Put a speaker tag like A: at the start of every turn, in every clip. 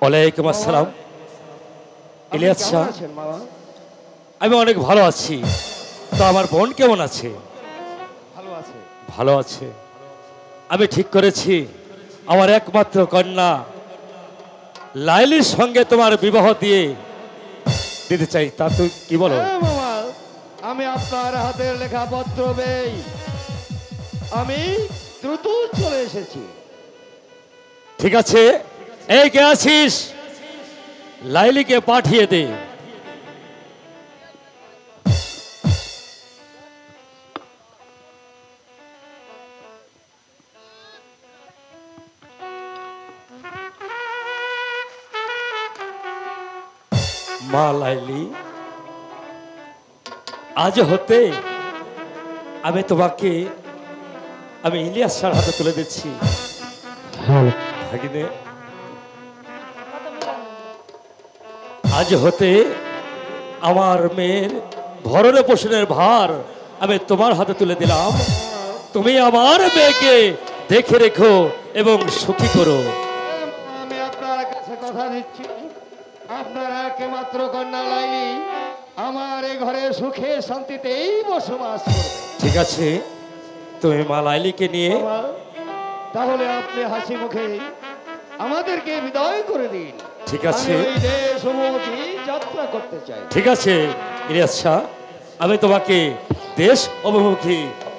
A: ওয়ালাইকুম আসসালাম। ইলিয়াস শাহ, আমি অনেক ভালো আছি। তো আমার বোন কেমন আছে?
B: ভালো আছে।
A: ভালো আছে। আমি ঠিক করেছি আমার একমাত্র কন্যা লাইলির সঙ্গে তোমার বিবাহ দিতে চাই। তা তুই কি বলো?
B: হ্যাঁ মামা, আমি আপনার হাতের লেখা পত্র পেয়ে আমি দ্রুত চলে এসেছি।
A: ঠিক আছে, এই কে আছিস? লাইলিকে পাঠিয়ে দে। মা লাইলি, আজ হতে আমি ইলিয়াস স্যার হাতে তুলে দিচ্ছি। ভাগিনে, আজ হতে আমার মেয়ের ভরণে পোষণের ভার আমি তোমার হাতে তুলে দিলাম। তুমি আমার মেয়েকে দেখে রেখো এবং সুখী করো।
B: আমি আপনার কাছে কথা দিচ্ছি, আপনার একমাত্র কন্যা লাইলি আমার এই ঘরে সুখে শান্তিতেই বসবাস করবে।
A: ঠিক আছে, তুমি মা লাইলিকে নিয়ে
B: মামা, তাহলে আপনি হাসি মুখে আমাদেরকে বিদায় করে দিন।
A: ঠিক আছে।
B: আমি ওই দেশ অভিমুখী যাত্রা করতে চাই।
A: ঠিক আছে ইলিয়াস শাহ, আমি তোমাকে দেশ অভিমুখী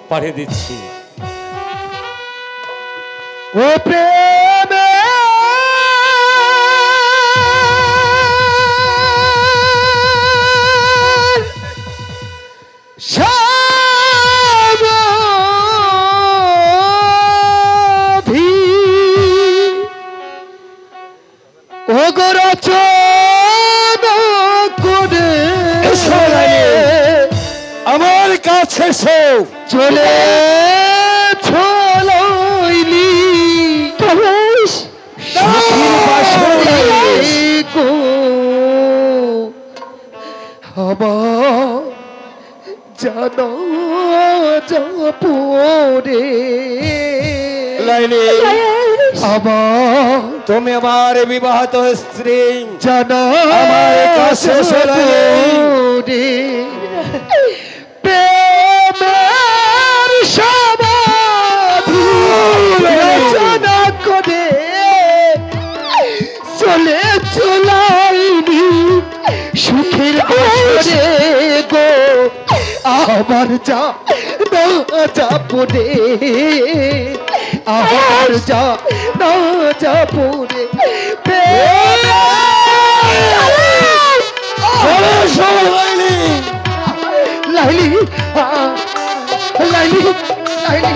A: পাঠিয়ে দিচ্ছি।
B: ও প্রেমে সমাধি ও গো রচনা করে
A: আমার কাছে এসো।
B: চলে ছলাইলি সাথীর বাসরে গো আমার জানা যাপরে
A: লাইলি,
B: আমার
A: তুমি আমার বিবাহিত স্ত্রী,
B: জানা
A: আমার কাছে এসো লাইলি।
B: প্রেমের সমাধি রচনা করে চলে চলাইনি সুখের আসরে গো আমার যা না যাপরে, আমার যা না যাপরে লাইলি লাইলি লাইলি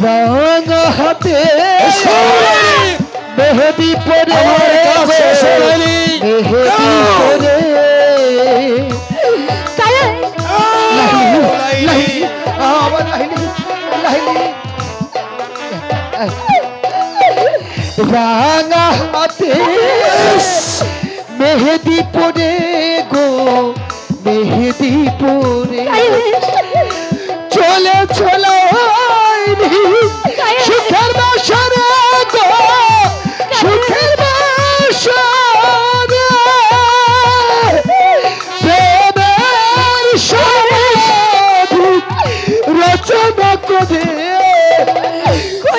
B: রাঙা হাতে মেহেদি পরে
A: আমার কাছে এসো লাইলি।
B: মেহেদি পরে লাইলি আমার লাইলি লাইলি রাঙা হাতে মেহেদি পরে গো মেহেদি পরে চলে চলো সুখের বাসরে গো সুখের বাসরে প্রেমের সমাধি রচনা করে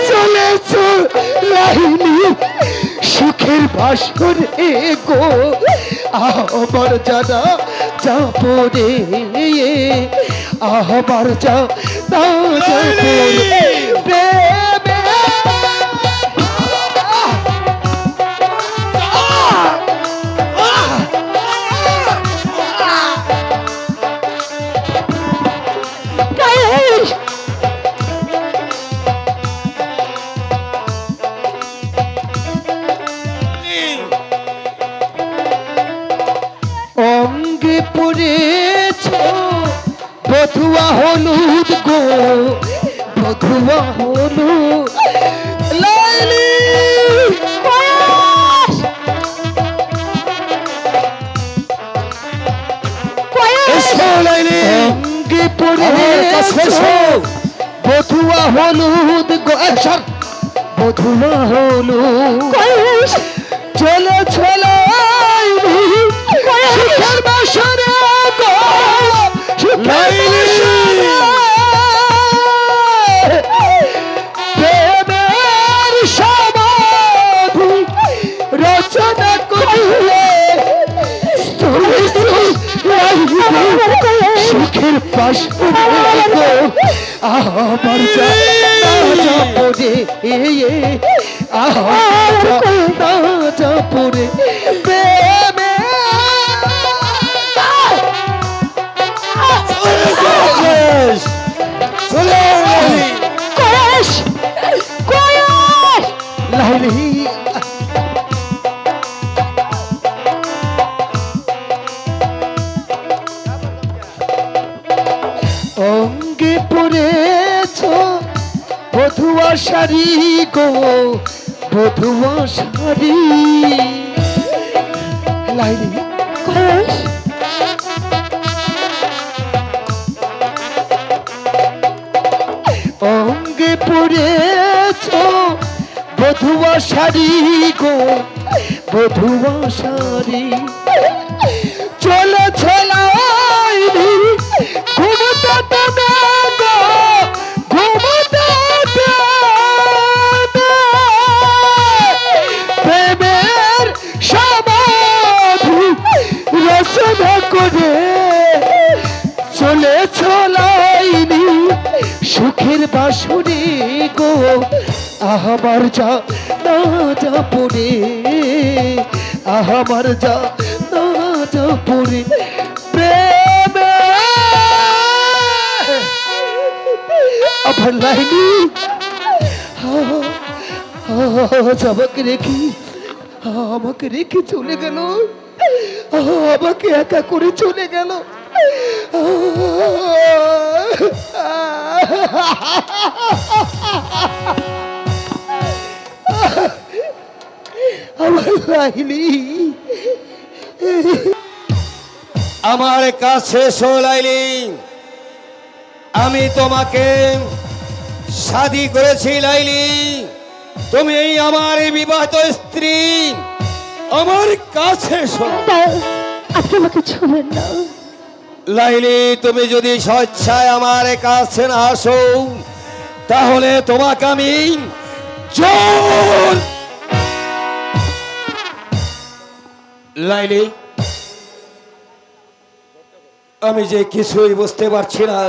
B: চলে চলাইনি সুখের বাসরে গো আমার জানা যাপরে, আমার যা না যাপরে প্রেমে অঙ্গে পড়েছ বধুয়া হলুদ গো বধুয়া হলুদ লাইলি পরে বধুয়া হলুদ বধুয়া হলুদ চলে চলে সুখের বাসরে গো প্রেমের সমাধি রচনা করিলে সুখের বাসরে গো আমার যা পড়ে যা পড়ে প্রেমে লাইলি অঙ্গে পড়েছ বধুয়া শাড়ি গো বধুয়া শাড়ি লাইলি অঙ্গে পড়েছ বধুয়া শাড়ি গো বধুয়া শাড়ি চলে চলাইনি ঘুমতে দেবে গো ঘুমতে প্রেমের সমাধি রচনা করে চলে চলাইনি সুখের বাসরে গো আমার যা না যা পড়ে আমার যা না যা পড়ে প্রেমে আমার লাইনি আমাকে রেখে চলে গেল আমাকে একা করে চলে গেল আমার লাইলি
C: আমার কাছে লাইলি আমি তোমাকে শাদী করেছি লাইলি তুমি আমার বিবাহিত স্ত্রী আমার কাছে
D: আপনি আমাকে ছুঁবেন না
C: লাইলি তুমি যদি স্বেচ্ছায় আমার কাছে না আসো তাহলে তোমাকে আমি জোর লাইলি আমি যে কিছুই বুঝতে পারছি না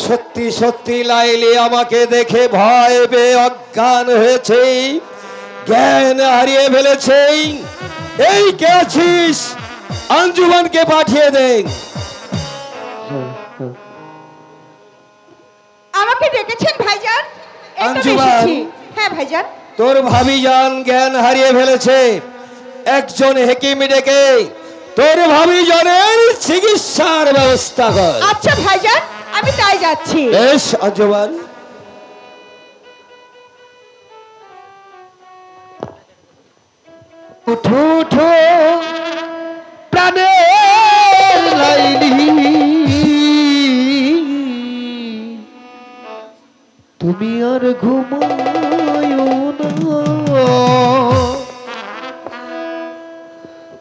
C: সত্যি সত্যি লাইলি আমাকে দেখে ভয় পেয়ে অজ্ঞান হয়েছে জ্ঞান হারিয়ে ফেলেছে এই কে আছিস আঞ্জুমানকে পাঠিয়ে দেন
D: আমাকে ডেকেছেন ভাইজান
C: আঞ্জুমান
D: হ্যাঁ ভাইজান
C: তোর ভাবিজান জ্ঞান হারিয়ে ফেলেছে একজন হেকিম ডেকে তোর ভাবিজানের চিকিৎসার ব্যবস্থা কর
D: আচ্ছা ভাইজান আমি তাই যাচ্ছি
C: বেশ আঞ্জুমান
B: উঠো উঠো প্রাণের লাইলি তুমি আর ঘুমায় না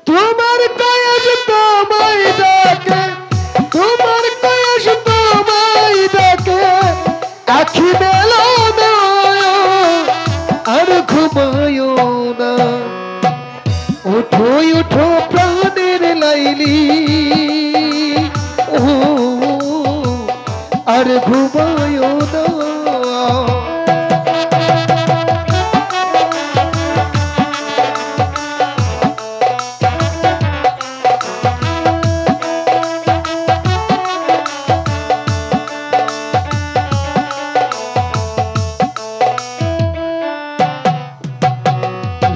B: তোমার কয়েস তোমায় ডাকে তোমার কয়েস তোমায় ডাকে আখি মেলো না আর ঘুমায় না উঠো উঠো প্রাণের লাইলি ও আর ঘুমায় না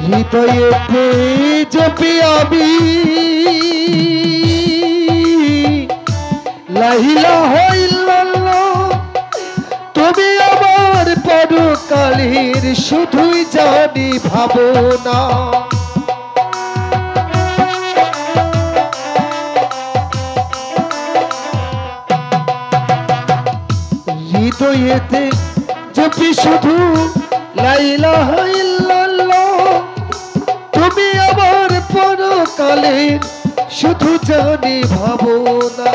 B: হৃদয়েতে জপি আমি লা ইলাহা ইল্লাল্লাহ তুমি আমার পরকালের শুধুই জানি ভাবনা
C: হইতে জপি শুধু লা ইলাহা ইল্লাল্লাহ। তুমি আমার পরকালের শুধু জানি ভাবনা।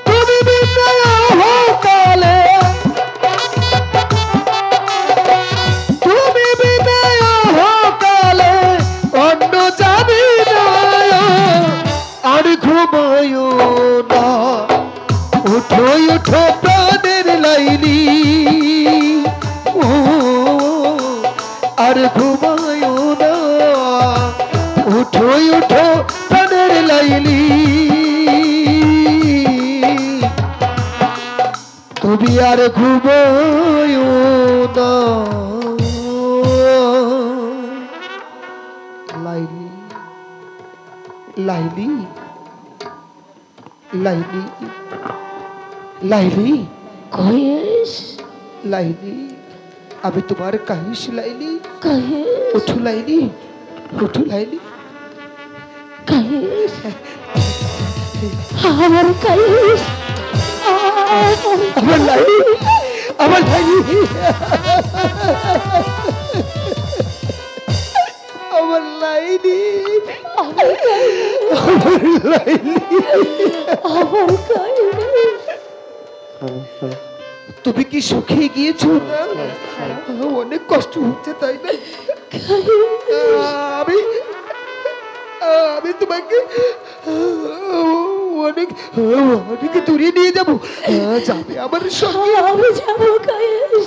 C: তুমি বিনা কালে, তুমি বিনা কালে অন্য জানি না, আর ঘুমায়ো না। উঠো উঠো প্রাণের লাইলি, ও আর ঘুমায়ো না। উঠো উঠো প্রাণের লাইলি, তুমি আর ঘুমায়ো না। লাইলি, লাইলি, লাইলি, লাইলি,
D: কয়েস
C: লাইলি, আমি তোমার কাহিস লাইলি।
D: কয়েস
C: উঠো লাইলি, উঠো লাইলি।
D: কয়েস আমার কয়েস
C: আমার লাইলি, আমার লাইলি, আমার লাইলি,
D: আমার
C: লাইলি।
D: আমার কয়েস
C: তুমি কি সুখে গিয়েছো না? অনেক কষ্ট হচ্ছে তাই না? আমি আমি তোমাকে অনেক অনেক দূরে নিয়ে যাবো। যাবে আমার সঙ্গে?
D: আমি যাবো কয়েস,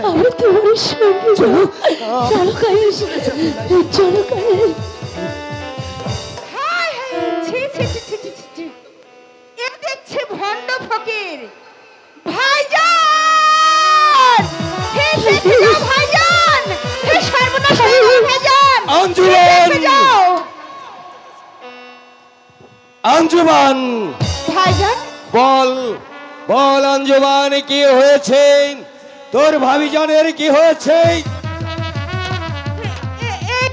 D: আমি তোমার সঙ্গে
C: চলো।
D: চলো কয়েস, চলো কয়েস। এ দেখছে ভণ্ড ফকির ভাইজান, হে দেখে যাও ভাইজান, হে সর্বনাশ হয়ে গেল ভাইজান,
C: আঞ্জুমান,
D: দেখে যাও
C: আঞ্জুমান,
D: ভাইজান।
C: বল বল আঞ্জুমান, কি হয়েছে? তোর ভাবি জানের কি হয়েছে?
D: এই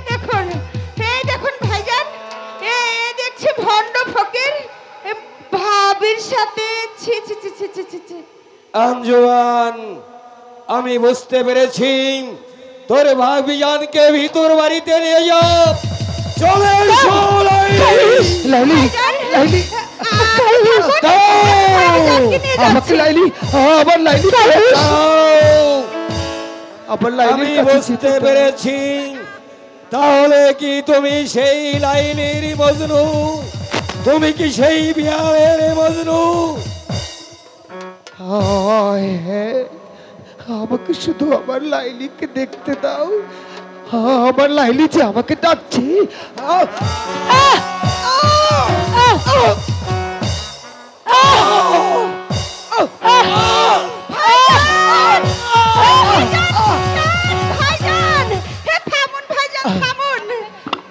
D: দেখুন ভাইজান, এ দেখছি ভণ্ড ফকির ভাবির সাথে ছি ছি ছি ছি ছি ছি ছি।
C: আঞ্জুমান, আমি বুঝতে পেরেছি। তোর ভাবি জানকে ভিতর বাড়িতে নিয়ে যাও। চলে এসো লাইলি, লাইলি, আমাকে লাইলি, আমার লাইলি, আমার লাইলি। আমি বুঝতে পেরেছি। তাহলে কি তুমি সেই লাইলির মজনু? তুমি কি সেই বিয়ারের মজনু? হ্যাঁ, আমাকে শুধু আমার লাইলিকে দেখতে দাও। আমার লাইলি যে আমাকে ডাকছে।
D: ভাইজান, হে থামুন ভাইজান, থামুন,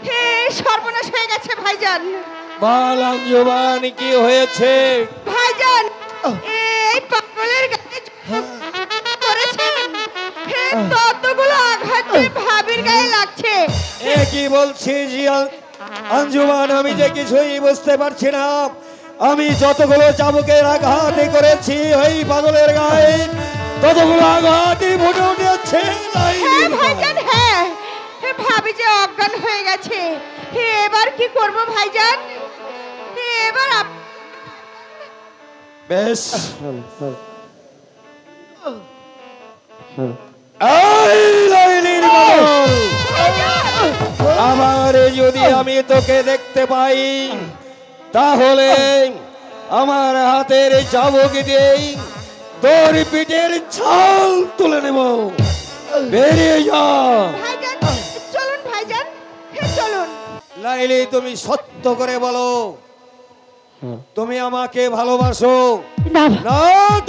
D: হে সর্বনাশ হয়ে গেছে ভাইজান।
C: বল আঞ্জুমান, কি হয়েছে?
D: ভাইজান, এই পাগলের গায়ে করেছেন, হে ততগুলো আঘাত ভাবির গায়ে লাগছে।
C: এ কি বলছিস আঞ্জুমান? আমি যে কিছুই বুঝতে পারছি না। আমি যতগুলো চাবুকের আঘাত করেছি ওই পাগলের গায়ে, ততগুলো আঘাতই ফুটে উঠেছে।
D: হ্যাঁ ভাইজান, হ্যাঁ, হে ভাবি যে অজ্ঞান হয়ে গেছে। হে এবার কি করব ভাইজান? হে এবার
C: বেশ, এই লাইলির বদল, আবার যদি আমি তোকে দেখতে পাই তাহলে আমার হাতের চাবুক দিয়েই তোর পিঠের ছাল তুলে নেব। বেরিয়ে যা
D: ভাইজান, চলুন ভাইজান, হে চলুন।
C: লাইলি, তুমি সত্য করে বলো, তুমি আমাকে ভালোবাসো
D: না
C: না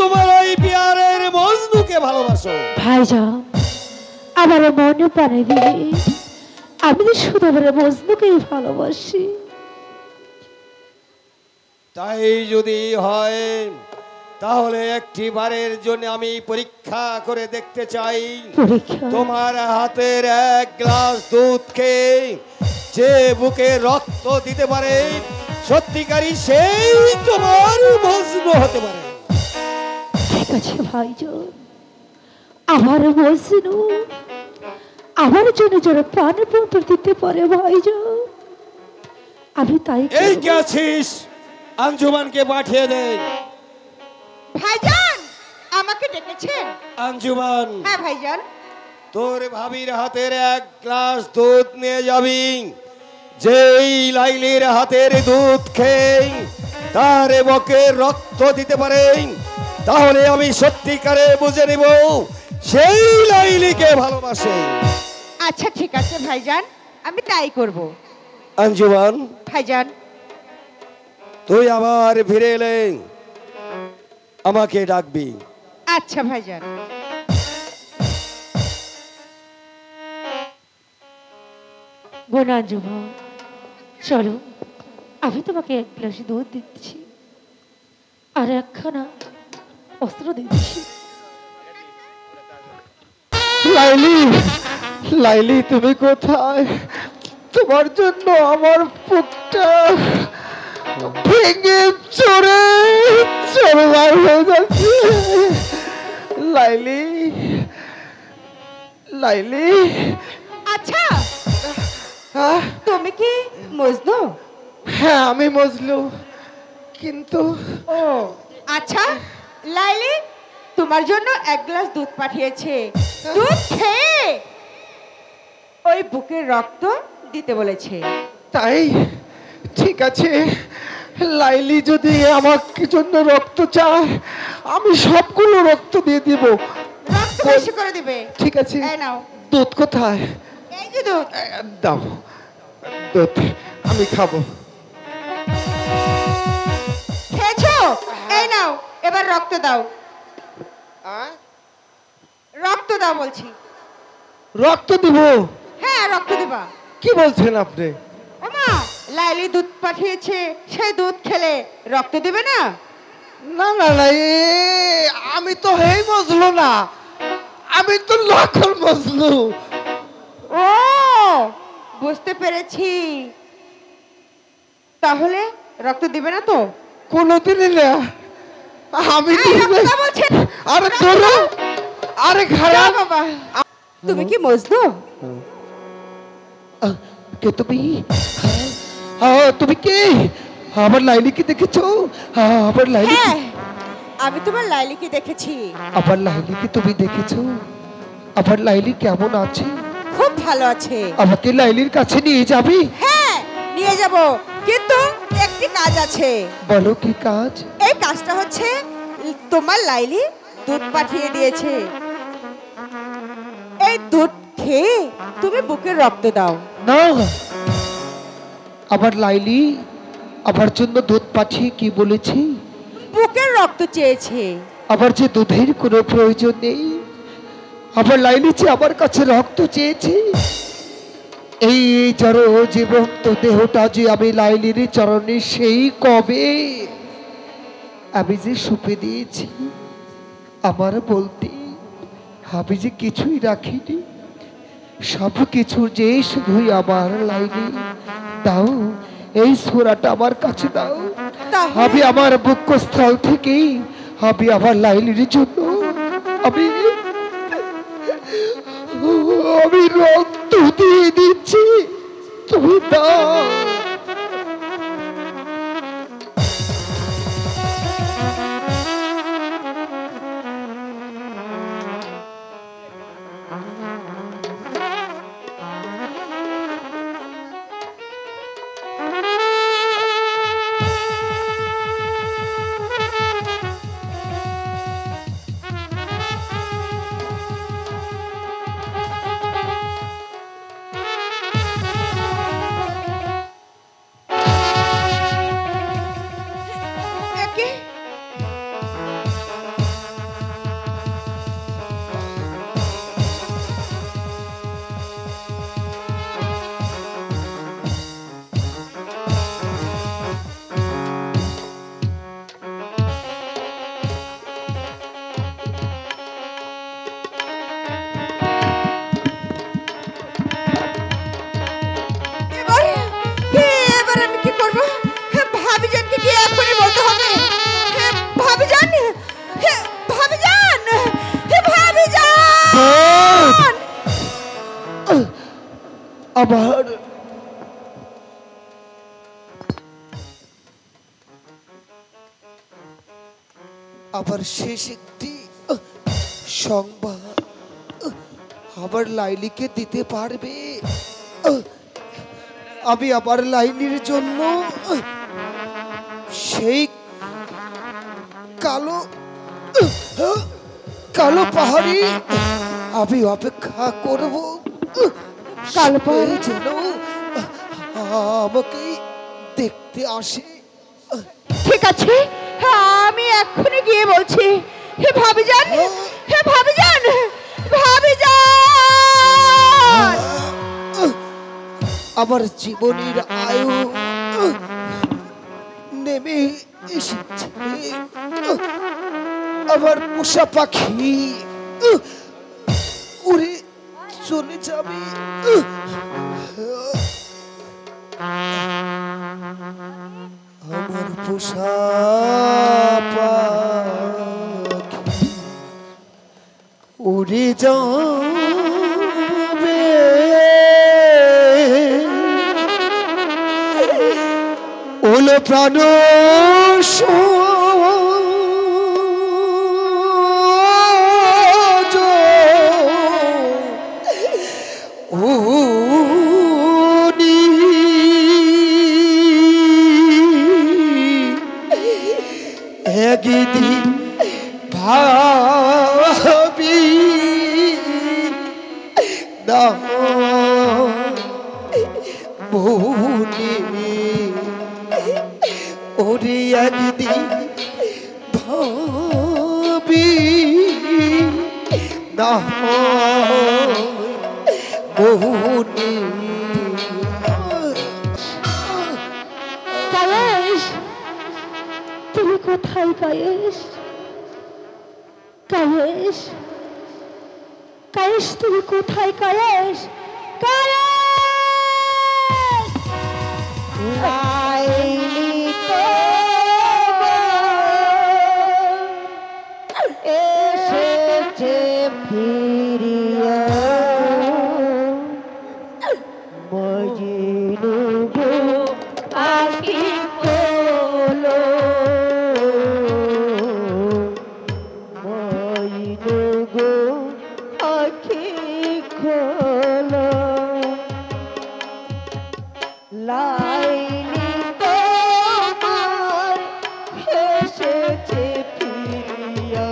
C: তোমার ওই পিয়ারের মজনুকে ভালোবাসো?
D: ভাইজান, আমার মনে পারে দিয়ে আমি তো শুধু আমার মজনুকেই ভালোবাসি।
C: তাই যদি হয় তাহলে একটি বারের জন্য আমি পরীক্ষা করে দেখতে চাই
D: পরীক্ষা?
C: তোমার হাতের এক গ্লাস দুধ খেয়ে যে বুকে রক্ত দিতে পারে সত্যিকারী সেই তোমার মজনু হতে পারে।
D: ঠিক
E: আছে ভাইজান, আমার মজনু আমার জন্য যারা প্রাণপণ দিতে পারে ভাইজান, আমি তাই
C: এই
E: করব।
C: কে আছিস? আঞ্জুমানকে পাঠিয়ে দে।
D: ভাইজান আমাকে ডেকেছেন?
C: আঞ্জুমান,
D: হ্যাঁ ভাইজান।
C: তোর ভাবির হাতের এক গ্লাস দুধ নিয়ে যাবি। যেই লাইলির হাতের দুধ খেয়ে তার বকে রক্ত দিতে পারে, তাহলে আমি সত্যিকারে বুঝে নিব সেই লাইলিকে ভালোবাসে।
D: আচ্ছা ঠিক আছে ভাইজান, আমি তাই করব।
C: আঞ্জুমান,
D: ভাইজান
C: তুই আবার ফিরে এলে আমাকে ডাকবি।
D: আচ্ছা ভাইজান।
E: বোন আঞ্জুমান, চলো আমি তোমাকে এক গ্লাস দুধ দিচ্ছি আর একখানা অস্ত্র দিচ্ছি।
B: লাইলি, লাইলি তুমি কোথায়? তোমার জন্য আমার বুকটা ভেঙে চড়ে চড়বার হয়ে যাচ্ছে। লাইলি, লাইলি।
D: আচ্ছা
B: হ্যাঁ,
D: তুমি কি মজনু?
B: হ্যাঁ আমি মজলু, কিন্তু
D: ও আচ্ছা লাইলি তোমার জন্য এক গ্লাস দুধ পাঠিয়েছে। দুধ খেয়ে ওই বুকের রক্ত দিতে বলেছে।
B: তাই ঠিক আছে, লাইলি যদি আমার জন্য রক্ত চায় আমি সবগুলো রক্ত দিয়ে দিব।
D: রক্ত বেশি করে দিবে।
B: ঠিক আছে,
D: এই নাও।
B: দুধ কোথায়?
D: এই যে দুধ।
B: দাও দুধ, আমি খাবো।
D: খেয়েছো? এই নাও, এবার রক্ত দাও। রক্ত দাও বলছি।
B: রক্ত দিব?
D: হ্যাঁ রক্ত দিবা।
B: কি বলছেন আপনি?
D: ওমা, লাইলি দুধ পাঠিয়েছে, সেই দুধ খেলে রক্ত দিবে না?
B: না না না, আমি তো হেই মজলু না, আমি তো লখল মজলু।
D: ও বুঝতে পেরেছি। তাহলে রক্ত দিবে না তো?
B: কোনোদিনই না। আমি
D: এই, রক্ত দাও বলছে।
B: আরে ধরো, আরে
D: যাও
B: খারাপ।
D: বাবা। তুমি কি মজনু?
B: কে তুমি? তুমি কে? আমার লাইলিকে দেখেছো? আমার লাইলি,
D: হ্যাঁ আমি তোমার লাইলিকে দেখেছি।
B: আমার লাইলিকে তুমি দেখেছো? আমার লাইলি কেমন আছে?
D: খুব ভালো আছে।
B: আমাকে লাইলির কাছে নিয়ে যাবি?
D: হ্যাঁ নিয়ে যাব, কিন্তু একটি কাজ আছে।
B: বলো কি কাজ?
D: এই কাজটা হচ্ছে তোমার লাইলি দুধ পাঠিয়ে দিয়েছে, এই দুধ খেয়ে তুমি বুকের রক্ত দাও।
B: না, আমার লাইলি আমার জন্য দুধ পাঠিয়ে কি বলেছি?
D: বুকের রক্ত চেয়েছে।
B: আমার যে দুধের কোনো প্রয়োজন নেই, আমার লাইলি যে আমার কাছে রক্ত চেয়েছে। এই জড় জীবন্ত দেহটা যে আমি লাইলির চরণে সেই কবে আমি যে সুপে দিয়েছি, আমার বলতে আমি যে কিছুই রাখিনি, সব কিছুর যে শুধুই আমার লাইলি। দাও এই ছোরাটা আমার কাছে দাও।
D: তাহলে-
B: আমি আমার বক্ষস্থল থেকেই আমি আমার লাইলির জন্য আমি আমি রক্ত দিয়ে দিচ্ছি, তুমি দাও। আবার শেষ একটি সংবাদ আবার লাইলিকে দিতে পারবে। আমি আবার লাইলির জন্য সেই কালো কালো পাহাড়ি আমি অপেক্ষা করব।
D: কালো পাহাড়ি
B: যেন আমাকে দেখতে আসে।
D: ঠিক আছে, আমি এক্ষুনি গিয়ে বলছি। হে ভাবিজান, হে ভাবিজান, ভাবিজান!
B: আমার জীবনের আয়ু নেমে এসেছে। আমার পোষা পাখি উড়ে চলে যাবে। আমার পোষা পাখি উড়ে যাবে। ওলো প্রাণ একদিন ভাবি না মনে ওরে একদিন ভাবি না মনে।
E: কায়েস, তুমি কোথায় কায়েস? কায়েস, কায়েস তুমি কোথায় কায়েস? কায়েস! লাইলি তো এসেছে ফিরিয়া, মজনু গো আখি খোলো, মজনু গো আখি খোলো। লাইলি তোমার এসেছে ফিরিয়া,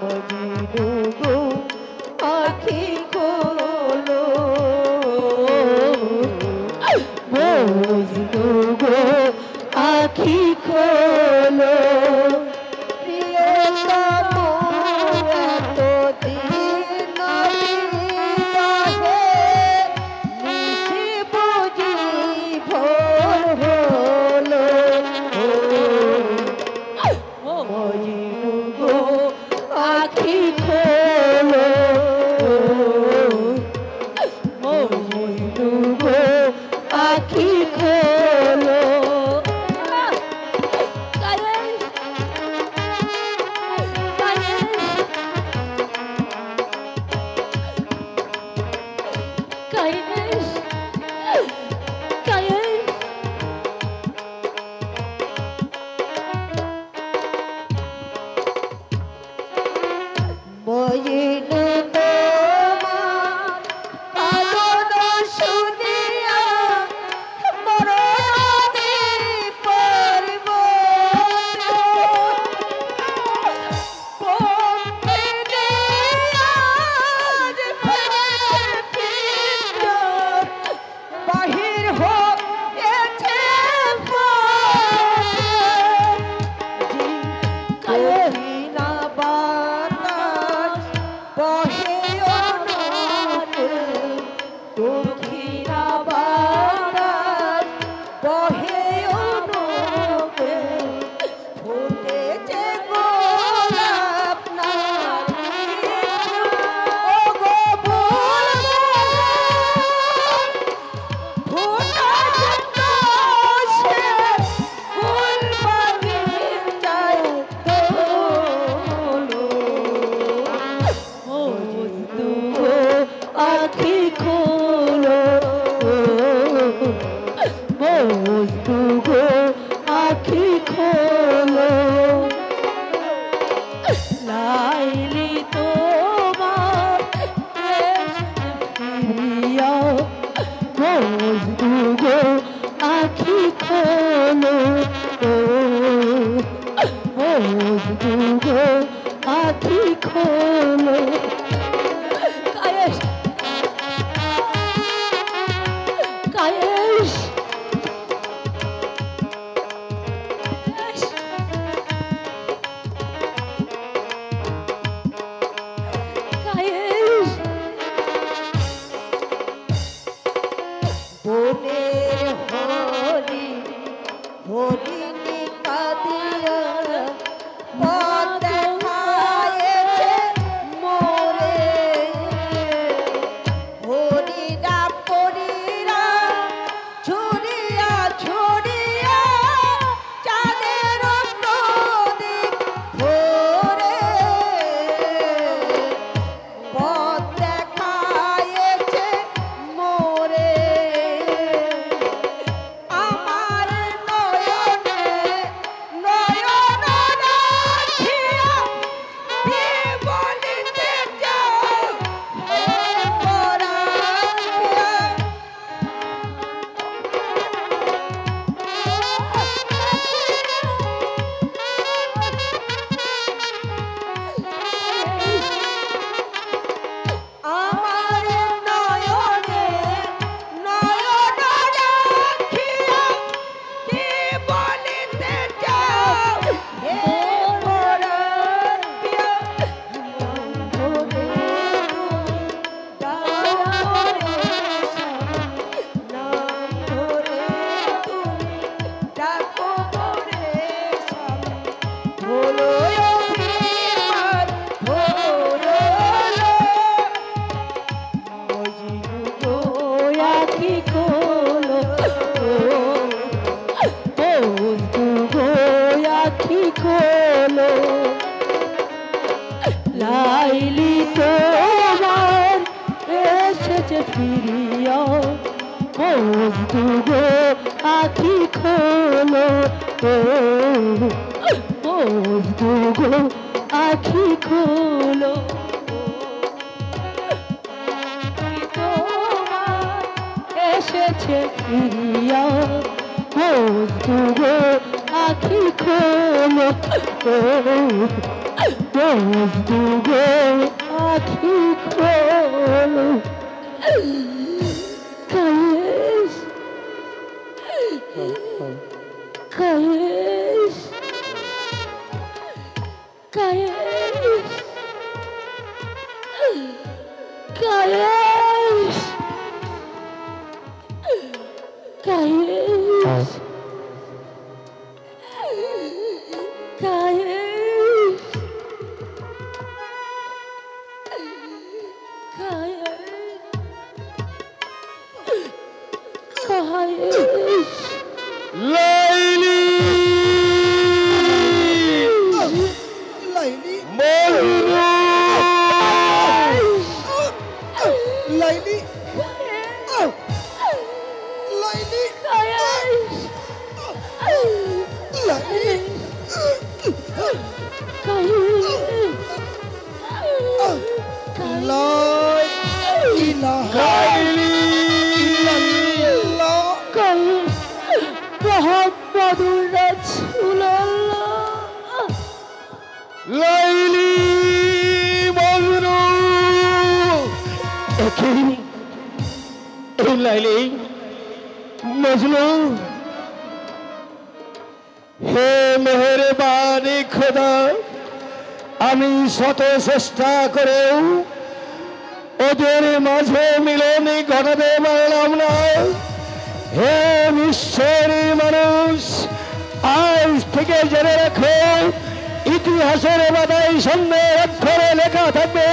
E: মজনু গো আখি খোলো, মজনু গো আখি খোলো। প্রিয়তম এতদিন বিরহে নিশি বুঝি ভোর হলো, মজনু গো আখি খোলো, মজনু গো আখি খোলো। কায়েস, কায়েস, কায়েস, কায়েস! মজনু তোমার কাঁদন শুনিয়া মরণ মজদুগো আখি খোলো ও মজদুগো আখি খোলো কায়েস কায়েস কায়েস
D: বনের হরি হরিণী কাঁদিয়া পথ দেখায়েছে মোরে হরিরা পরিরা ঝুরিয়া ঝুরিয়া চাঁদের প্রদীপ ভোরে পথ দেখায়েছে মোরে আমার নয়নে নয়ন রাখিয়া কে বলিতে চাও হে পরাখিয়া আমার নয়নে নয়ন রাখিয়া কে বলিতে চাও হে পরাখিয়া ডাকো মোরে ভোলো অভিমান ভোলো
E: মজদুগো আখি খোলো মজদুগো আখি খোলো লাইলি তোমার এসেছে ফিরিয়া মজদুগো আখি খোলো মজদুগো আখি খোলো তোমার এসেছে ফিরিয়া মজদুগো আখি খোলো মজদুগো আখি খোলো কায়েস কায়েস কায়েস কায়েস কায়েস কায়েস কায়েস
C: লাইলি
B: লাইলি
C: মজনু
B: লাইলি লাইলি লাইলি লা ইলাহা ইল্লাল্লাহ
E: মোহাম্মদুর রাসূলুল্লাহ
C: লাইলি মজনু এই লাইলি মজনু হে মেহেরবানি খোদা আমি শত চেষ্টা করেও ওদের মাঝে মিলন ঘটাতে পারলাম না। হে বিশ্বের মানুষ, আজ থেকে জেনে রাখো, ইতিহাসের পাতায় সামনে অক্ষরে লেখা থাকবে